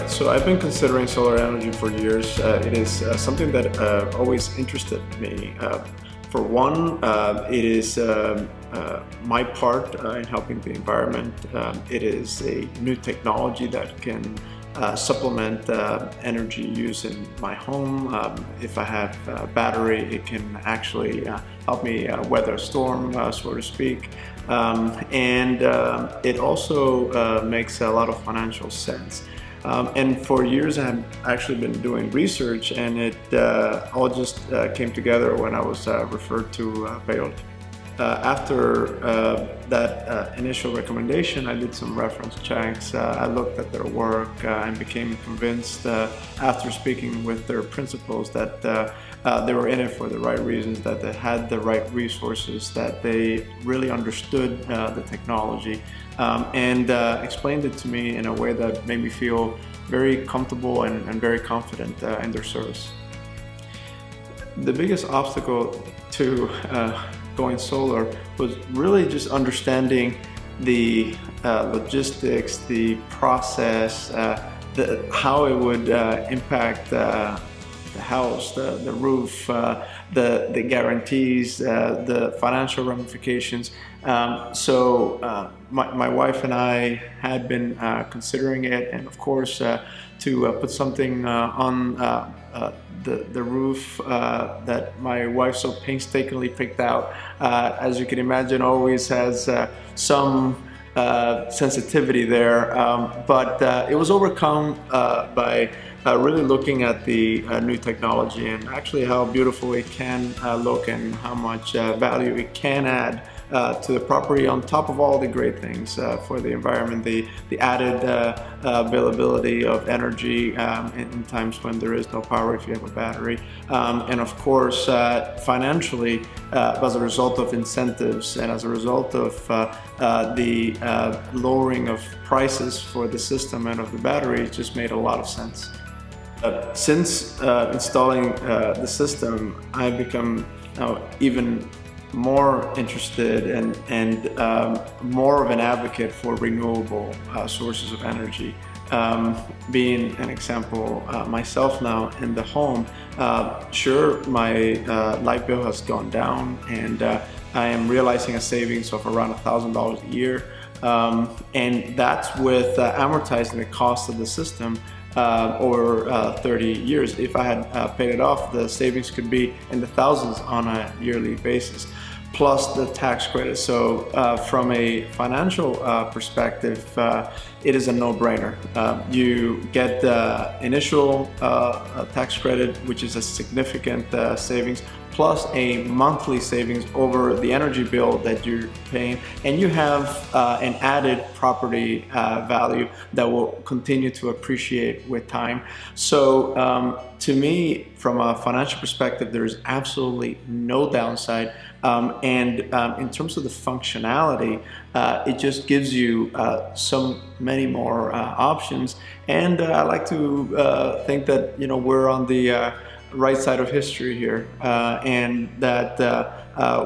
So I've been considering solar energy for years. It is something that always interested me. For one, it is my part in helping the environment. It is a new technology that can supplement energy use in my home. If I have a battery, it can actually help me weather a storm, so to speak. It also makes a lot of financial sense. And for years I've actually been doing research, and it all just came together when I was referred to Peyote. After that initial recommendation, I did some reference checks. I looked at their work and became convinced after speaking with their principals that they were in it for the right reasons, that they had the right resources, that they really understood the technology, and explained it to me in a way that made me feel very comfortable and very confident in their service. The biggest obstacle to going solar was really just understanding the logistics, the process, how it would impact the house, the roof, the guarantees, the financial ramifications. My wife and I had been considering it, and of course to put something on the roof that my wife so painstakingly picked out, as you can imagine, always has some sensitivity there, but it was overcome by really looking at the new technology and actually how beautiful it can look and how much value it can add to the property, on top of all the great things for the environment, the added availability of energy in times when there is no power if you have a battery, and of course financially, as a result of incentives and as a result of the lowering of prices for the system and of the battery, it just made a lot of sense. Since installing the system, I've become even more interested and more of an advocate for renewable sources of energy. Being an example myself now in the home, sure, my light bill has gone down, and I am realizing a savings of around $1,000 a year, and that's with amortizing the cost of the system over 30 years. If I had paid it off, the savings could be in the thousands on a yearly basis, plus the tax credit. So from a financial perspective, it is a no-brainer. You get the initial tax credit, which is a significant savings, plus a monthly savings over the energy bill that you're paying, and you have an added property value that will continue to appreciate with time. So to me, from a financial perspective, there is absolutely no downside, and in terms of the functionality, it just gives you so many more options, and I like to think that we're on the right side of history here, and that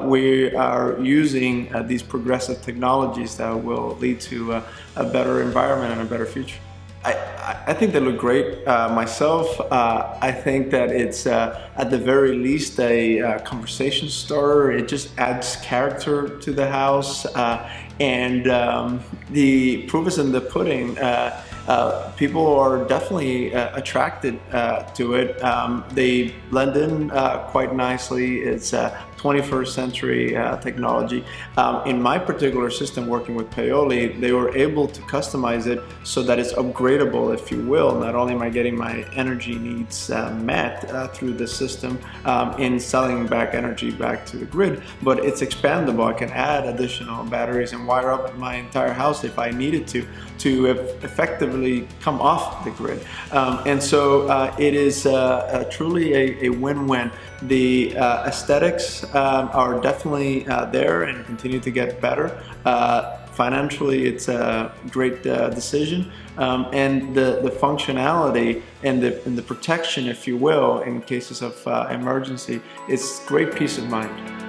we are using these progressive technologies that will lead to a better environment and a better future. I think they look great myself. I think that it's at the very least a conversation starter. It just adds character to the house, and the proof is in the pudding. People are definitely attracted to it. They blend in quite nicely. It's 21st century technology. In my particular system, working with Peyote, they were able to customize it so that it's upgradable, if you will. Not only am I getting my energy needs met through the system in selling back energy back to the grid, but it's expandable. I can add additional batteries and wire up my entire house if I needed to effectively come off the grid. And so it is truly a win-win. The aesthetics are definitely there and continue to get better. Financially, it's a great decision, and the functionality and the protection, if you will, in cases of emergency, it's great peace of mind.